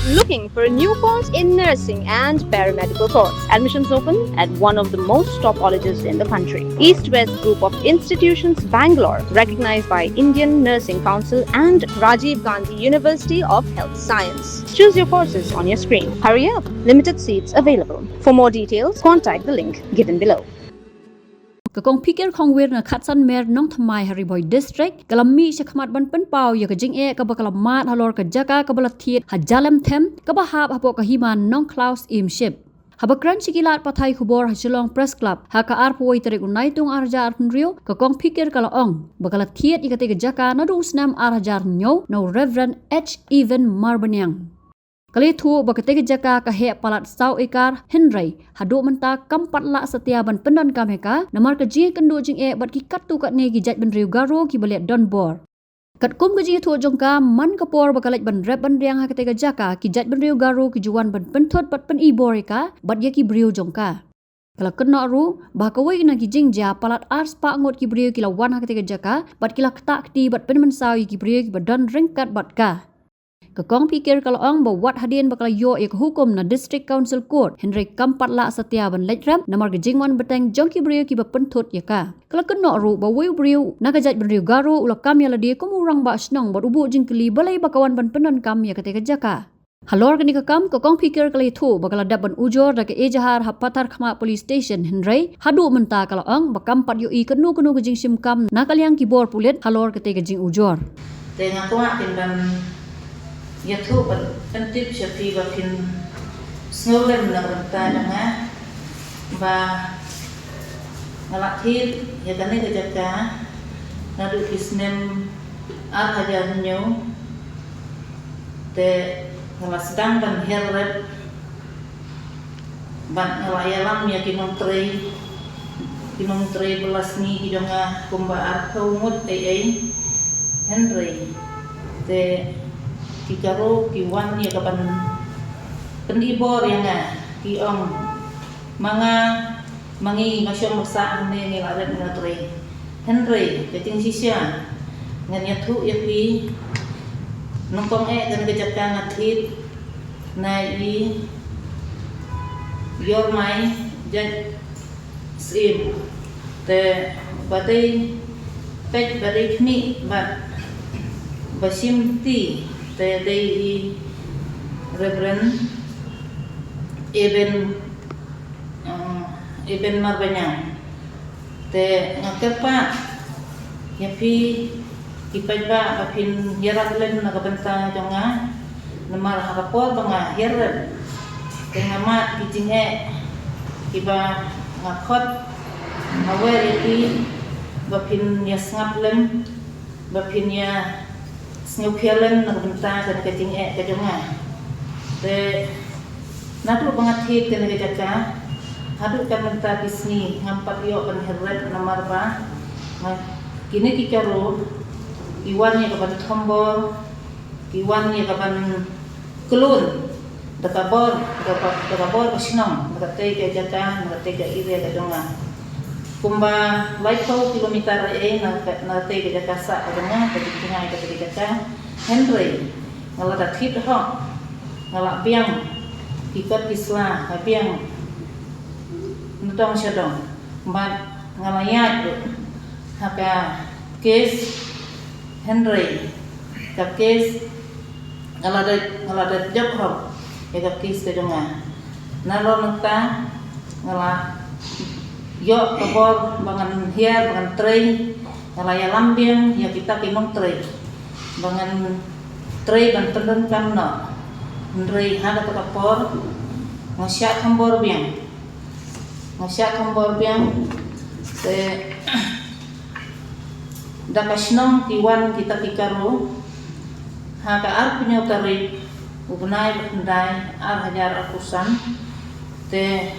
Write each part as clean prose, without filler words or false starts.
Looking for a new course in nursing and paramedical course? Admissions open at one of the most top colleges in the country. East West Group of Institutions, Bangalore, recognized by Indian Nursing Council and Rajiv Gandhi University of Health Science. Choose your courses on your screen. Hurry up, limited seats available. For more details, contact the link given below. Kakong pikir kongwir na Khatsan Mer nong Thamai Hariboy District kalami siya kamat ban penpau ya kajing kabakalamat halor kajaka kabalatit hajalem them kabahap hapo kahiman nong Klaus Imship. Habakran sikilat patay kubor hasilong press club haka arpuay tarik unay tung arjar nrio kakong pikir kalaong bakalatit ikati kajaka na dusnam arjar nyo no Reverend H. Even Marbanyang. Kali tu bakatega jaka kahe palat sau ikar Henry hadu menta kampat la setia ban pendan kameka namar kaji kendu jing bat ki kat tu kat ne ki jaj ban riu garo ki balet don bor kat kum kaji tu jongka man kapor bakalat ban rep ban riang hakatega jaka ki jaj ban riu garo ki juan ban penthot bat pen iborika bat ye ki briu jongka kalau kena ru bakawai na ki jing ja palat ars pa ngot ki briu ki lawan hakatega jaka bat ki lakta kti bat pen mensau ki briu ki badan ringkat bat ka Kakong pikir kalau ang bawat hadian bakal yo ik hukum na District Council Court Henry kampat la setia ban lejram namar gejingwan beteng jongki brio ki bapentut ya ka. Kalau kena ru bawiu brio nakajat brio garu ula kam ya ladi kumurang ba snong bat ubu jingkeli balai bakawan ban penan kam ya kate jaka. Halor kini kakam kakong pikir kali tu bakal adap ban ujor dak ejahar hapatar khama police station Henry hadu menta kalau ang bakampat yo i kenu gejing simkam nakaliang kibor pulit halor kate gejing ujor. Tengah kuat dan Yaitu pentip syafi bakin snowlen na renta nga ba ngalakit ya kani kajaka nadu kisnem ar hajar nyo te ngalasdang ban herret ban ngalayalam ya kinong tre belas ni hidonga kumba ar kaumut ay Henry te Kikaro kiwan ya kapan penibor ya nga kiong mga mangi masyong magsaan ni nilaran nga tre Henry kating sisya nga nyatu yapi nungkong kan kajaka ngatit na i yormay jan sim te batay pet barik ni bat basimti Tadi Reverend Eben Marbanyang te ngakepa yapi ipajba apin yaraklen nakabanta jonga namar hakapor banga yarat te ngama kijinge kiba ngakot awer yapi bapin yasngaplem bapin ya Snyukialan nagbenta dan kating kadunga te nadu bangathit kan kajaka hadu kan menta bisni ngampat yo kan herret namar ba kini kikaro iwan ya kapan thombor iwan ya kapan kelun dakabor pasinong nakatay kajaka nakatay ka ire kadunga kumba laipau kilometer na te ke kasa adanya ke tingai ke kata Henry ngala thit ho ngala biang ikot isla biang nutong syadong bat ngala yat haka kes Henry ka kes ngala dat job ho ka kes ke donga nalo nata ngala yo kabor bangan hiar bangan tray ngalaya lambiang ya kita kinong tray bangan tray ban tendon kamno ndrei haga to kapor ngasya kambor biang te dakasnong kiwan kita kikaro haga ar punya tarif ubnai bandai ar hajar akusan te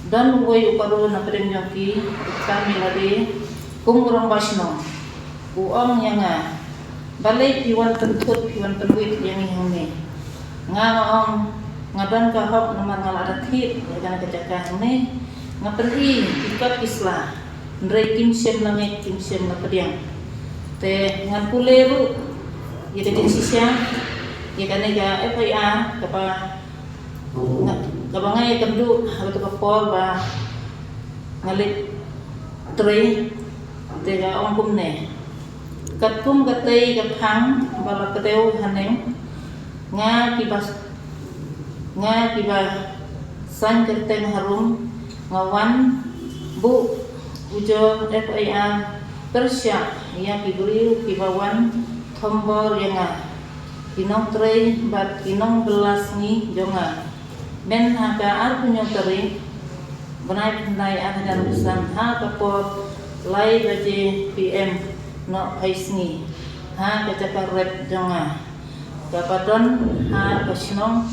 dan woy uparo na premyoki kami lade kumurang basno uong nga balay piwan pentuit yang ihungi nga ngadan kahap naman nga ladathit nga kajaka ni nga peri ikat isla ndray kimsem na pediang te ngan puleru yete din sisya ya kanega FIR kabangai kandu atau kapol ba ngalit tre tega ongkum ne katum katay kaphang bala kateu haneng nga kiba san kateng harum ngawan bu ujo FIR Persya ya kiburiu kibawan tombor yang kinong tre bat kinong belas ni jonga ben haka arpunyo teri benai pendai dan pesan ha kapor lai baje PM no paisni ha kacakar rep jonga kapadon ha kasnong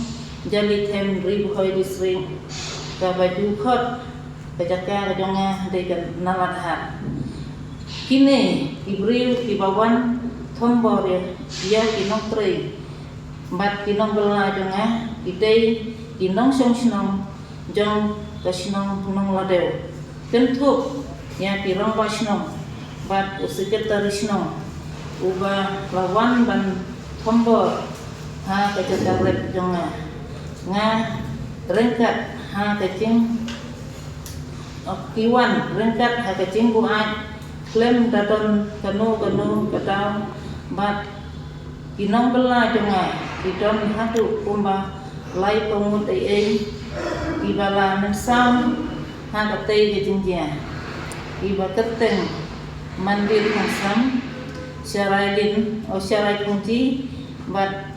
jali tem ribu hoi disring kabaju khot kacakar jonga degan nalat ha kini ibriu kibawan tombor ya kinong tre bat kinong bela jonga idei kinong song jong kasinong nong ladeu kentuk ya pirong basnong bat useketarisnong uba lawan ban tombor ha kacakarep jonga nga rengkat ha kacing kiwan rengkat ha kacing buat klem dadon kanu katau bat kinong bela jonga kidon hatu kumba lai pengut ibala mensam ha katay kejingja iba keteng mandir masam syarailin o syarai kunci bat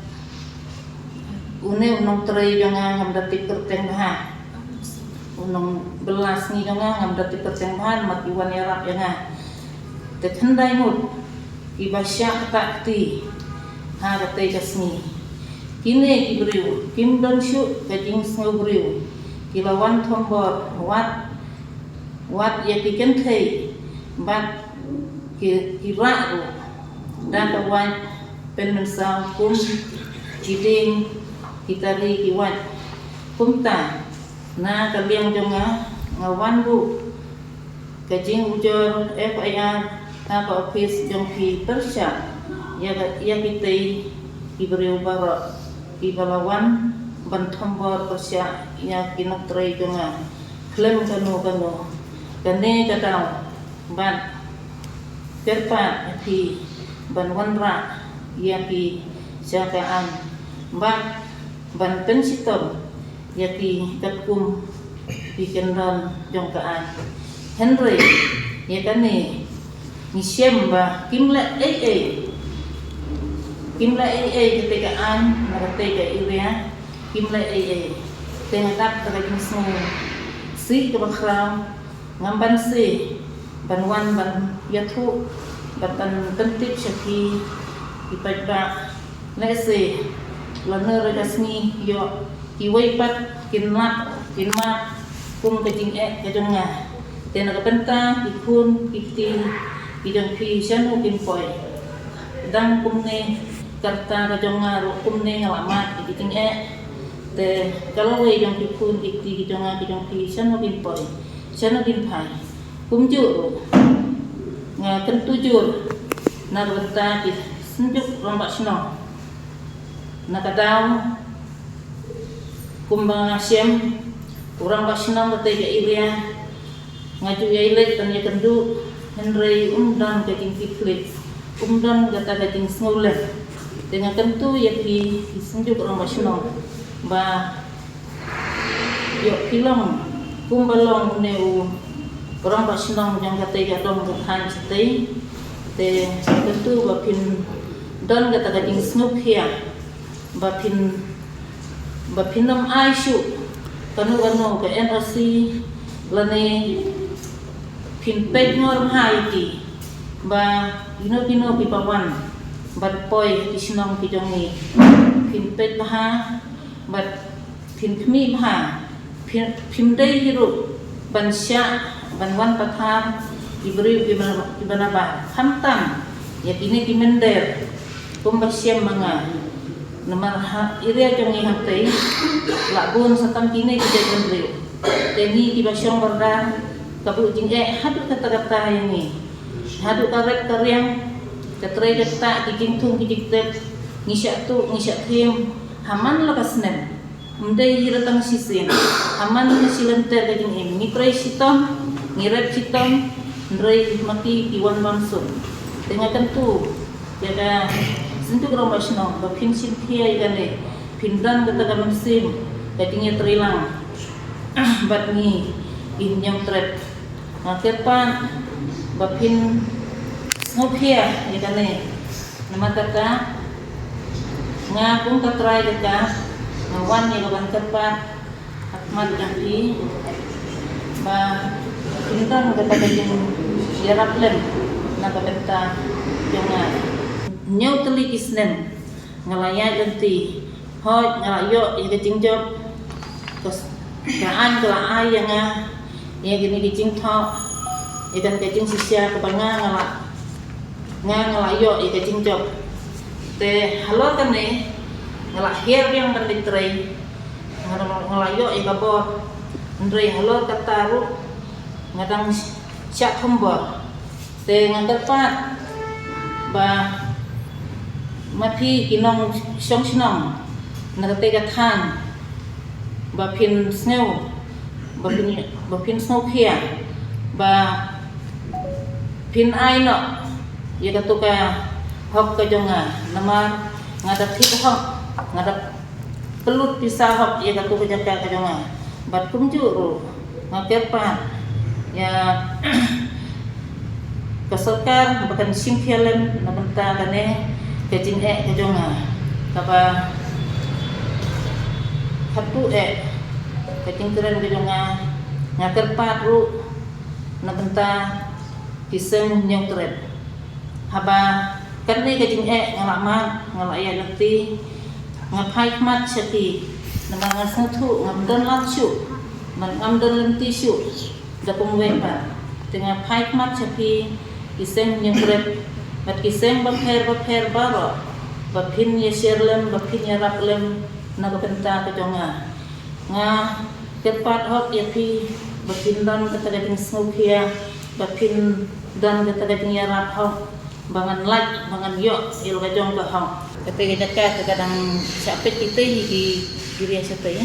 une unong tray jonga ngamdati keteng bahan unong belas ni jonga ngamdati keteng bahan matiwan yarap jonga tekhendai mut iba syak takti ha katay kasni kini kibriu kim don syu kajing sngobriu kilawan tombor wat ya kiken thei bat kiraru dan kawan penmensau kum kiding kitari kiwat kumta na kaliang jonga ngawan bu kajing ujor FIR apa office jongki Persya ya kitei kibriu barok ibalawan ban tombor Persya ya kinok tray jonga klem kanu kane katau ban kerpat ki ban wanra ya ki syakaan ban pensitom ya ki katkum ki kendon jongkaan Henry ya kane ni syemba kimla kimla ketegaan naratega iria kimla tengah tak terjadi semua si kebakrau ngamban si banwan ban yatu batan tentip syaki ipajba lese lana regasni yo kiwaipat kinmat kum kejing kejonga tena kapenta ikun kiti idong pi syanu kinpoi dang kumne karta kajonga kumne ngalamat ikiting te kalau we jong pikun ikti kijonga kijong pi syanu kinpoi syanu kinpai kumju nga kentujur narwata ki senjuk rombak sno nakadaw kumbang asyam urang basnong kate ga iria ngaju yailet tan ya kendu Henry umdan kajing kiklit umdan gata kajing sngulen dengan tentu yakni senjuk orang basnong ba yo kilong kumbalong neu orang basnong yang kata gadong berhan setai te tentu bapin don gata kajing snukya bapin nam aisyu kanu ke NRC lane pin pet ngor haiti ba ino pipawan bat poi kisnong kijongi pin pet baha bat pin kmi baha pin dei hiru ban sya ban wan pathar ibri ibana ba hamtam yakini kimender kumbasyam manga nomor iria jongi hatai labun satam kini kijajan beliau teni kibasyong berda kabu jingge hadu kata-kata ini hadu karek karyang katrai kata kijing tung kijik tet ngisyak tim haman lakas nem mendai hiratang sisin haman silenter kajing ni pray sitom ngirep sitom ndrei mati iwan bangsun dengan tentu jaga sentuh gromasno bapin sinthia igane pindan kata mesim kajingnya terilang bat ni inyam trep ngakepan bapin ngopia igane nama kata ngapung katrai kata ngawan ni lawan kepat akmat jampi ba pintan kata kajing yarap lem na kabenta jonga nyau teli kisnem ngalaya ganti hoj ngalayo ya kajing job terus kaan kala ai yang ya gini kajing thok ikan kajing sisya kebanga ngalayo ya kajing job te halo kan ne ngalahir yang penditrai ngalayo ya kabor ndrei halo kataru ngadang syak hamba te ngatepat ba mapi kinong song nagate gathan ba pin snow ba pin snow kia ba pin ai no ya katuka hok ka jonga nama ngadat hit hok ngadat pelut pisah hok ya katuka jaka ka jonga bat kumjuru ngakepat ya kasokar bahkan simpialan nabenta kane kajing kajonga kapa hatu kajing keren kajonga ngakerpat ru nabenta kiseng nyong tret haba kane kajing ngalamat ngalaya nanti ngapai mat syati namangan satu ngamdan langsung ngamdan lenti syu dapung wepa dengan pai mat syati kiseng yang grep bat kiseng bapher baro bapin ya sherlem bapin ya raplem na kapenta kajonga nga kepat hok ya pi bapin dan kata gading smokia bapin dan kata gading ya rap hok bangan laj bangan yo il kajong ka hok kata gajaka kadang sapet kita di diri sate ya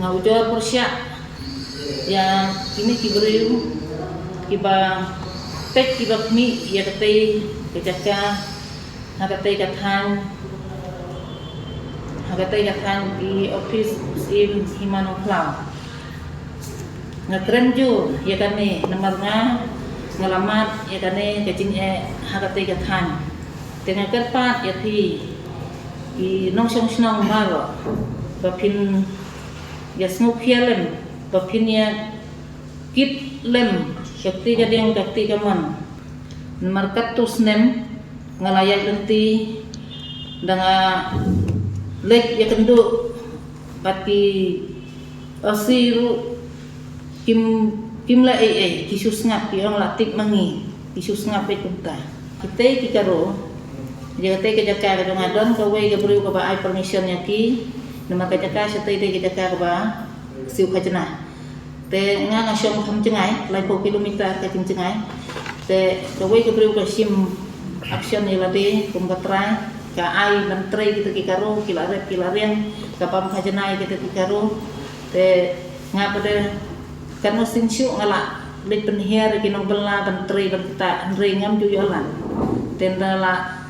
nga ujor persya ya ini kiberiu kiba pek kiba mi ya katay kajaka hakatay kathan di office in Himano Cloud nga krenju ya kane namar nga ngalamat ya kane kajing hakatay kathan dengan kerpat ya ti i nong snong baro bapin ya smokialem bapin ya kit lem yakti gading kakti kaman markatus nem ngalayak lenti danga lek ya kendu bati asiru kimla kisus ngap yang latik mangi kisus ngap kunta kita kikaro jate kajaka kadang adon kawe gabru ka ba ai permission yaki nama kajaka satay kajaka ka ba siu kajana te nga syong ham cengai lai po kilometer ka cengai te kawe gabru ka sim action ni lade kum katrai ka ai menteri kita kikaro kilaren ka pam kajana kita kikaro te nga pada kan sin syu ngala lek penhiar kinong bela menteri benta ngam juyalan tendala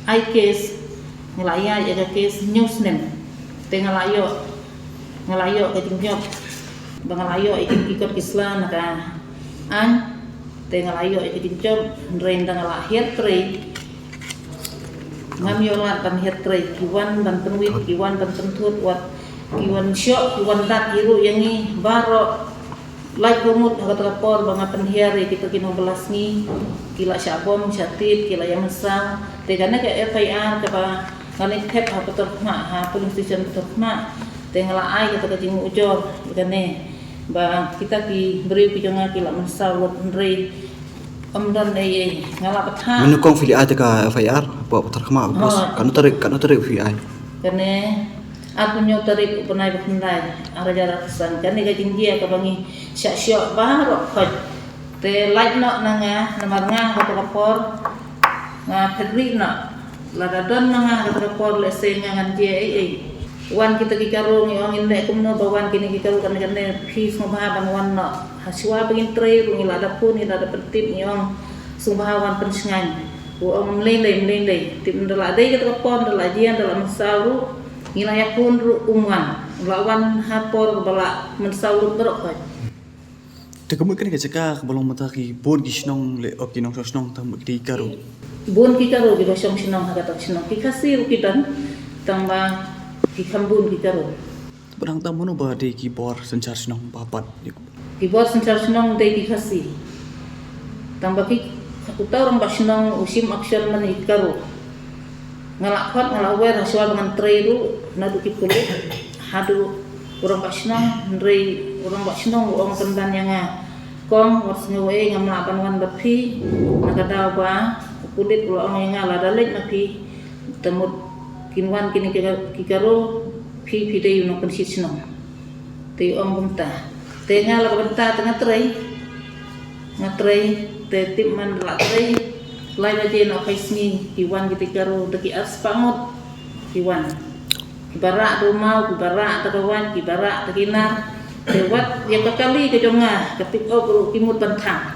ai case ngelaya ya case news nem te ngalayo ka tinjok bangalayo ikut kislan ka an te ngalayo tinjok renda ngalahir tre ngam yolan tan hir tre kiwan dan penwit kiwan dan pentut wat kiwan syok kiwan dat hiru yangi baro like gumut hagat rapor banga penhiari kita kinong belasngi kila syabom syatit kila yang mesang tegana ke FIR ke ba ngalik tep ha peterma ha police station peterma tengala ai kita kajing ujor igane ba kita ki beri pijonga kila mesang lot ndrei amdan dei ngala petha menukong fili ate ka FIR ba peterma bos kanu tarik FIR kane aku nyo tarik upunay bakundai araja ratusan kani kajing dia kabangi syak baro khoj te like no nanga namar nga kapor nga pedri no lada don nga kata por le se ngan je wan kita kikaro ni ong inde kumno bawan kini kikaro kan phis ngobha ban wan no haswa pengin tre ngi lada pun ni lada petip ni ong sumba wan pensngan ong lele tim dala dei kata por dala jian dala masaru ngila ya pun umwan lawan hapor bala mensauru berok. Tekamu kan kecaka belum mataki pun kisnong le okinong sosnong tam di karo. Bun kikaro di basong sinong hagata sinong kikasir kidan tamba kikambun kikaro. Barang tamu no ba de ki bor sencar sinong papat. Kibor sencar sinong de kikasi. Tamba ki utaw rang basinong usim aksyon man ikaro. Ngalakot ngalawer haswa dengan treru nadu kipulit hadu orang basinong ndrei orang basinong orang pendan yang kong warsnya wae ngamlaban wan bepi nakadaw ba kulit ulang yang lada lek napi temut kinwan kini kikaro pi de yun kan sisnong te ong benta te ngala benta tengah ngatrai te tip man la trei lai baje no kaisni kiwan kitikaro deki aspangot kiwan kibara rumau kibara takawan kibara takina lewat ya kekali ke jonga ketik obro kimut bentang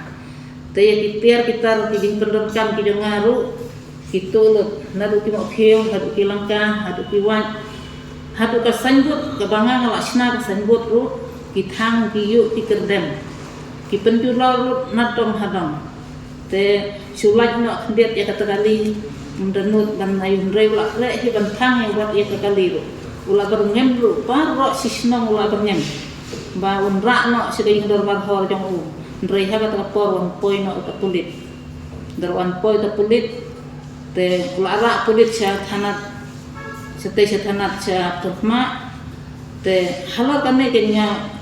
te ya kitiar kitar kiding pendorkan ki jonga ru kitulut nadu kimok khiu hadu kilangka hadu kiwan hadu kasanjut kabanga ngalasna kasanjut ru kithang kiyu kikerdem kipenjulor ru natong hadang te sulaj no khendet ya katakali mendenut ban ayun rei ulak re hi bentang yang buat ya kekali ru ula bernyem ru paro sisnong ula bernyem ba unra no seding dor bar hor jong u ndrei ha ka por wan poi no ta pulit dar wan poi ta pulit te lara pulit cha thanat sete cha thanat cha turma te halal kane kenya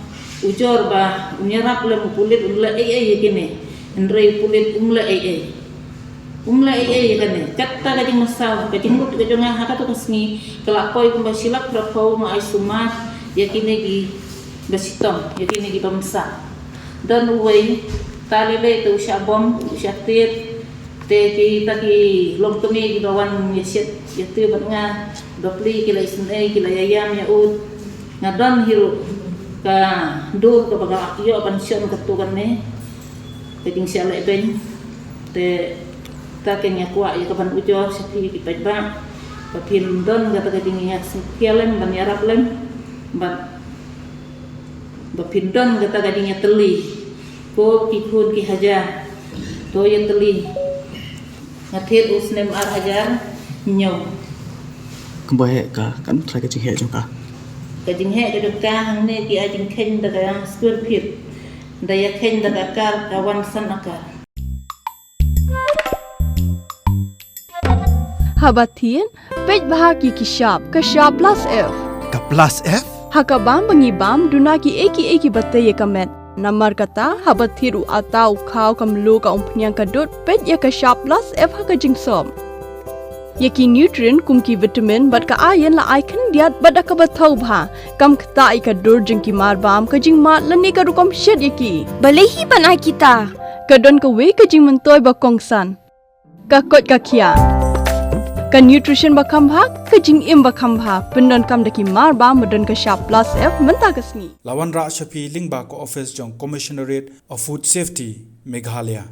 ujor ba unyarap le pulit unla kene ndrei pulit umla kane katta ka jing masaw ka jing mut ka jong ha ka to kasni kala poi kumba silak prapau ma ai sumat yakine gi basitong yakini di pamsa dan uway talile tu syabom syatir te kita ki lom kami di bawan yasit yatu batnga dopli kila isnei kila yayam yaud ngadon hiru ka dur ka baga yo pension ketukan ne peting siala ben te ta kenya kwa ya kapan ujo sepi di pajba papin don gata gading ya sekialem ban yarap lem ban bapindon kata gadinya teli ko kikun ki hajar to ya teli ngathir usnem ar hajar nyaw Kembahe ka kan try kecing he jong ka. kajing he de ka hangne ki ajing khen daga square feet daya khen daga kar kawan san akar Habatin pej bahagi kishap kashap plus F Ka plus F? Hakabam bangibam dunaki eki batay kamet namar kata habathiru atau khaw kamlu ka umpnyang kadut pet ya ka sharp plus F haka jingsom yaki nutrient kumki vitamin bat ka ayan la icon diat bada ka bathau bha kam khta i ka dur jingki marbam ka jingma lani ka rukom shed yaki balehi bana kita kadon ka we ka jing mentoy ba kongsan ka kot ka khia ka nutrition bakam bha ka jing im bakam bha pendon kam daki mar ba modon ka sharp plus F menta kasni Lawan Ra Shafi Lingba ko office jong Commissionerate of Food Safety Meghalaya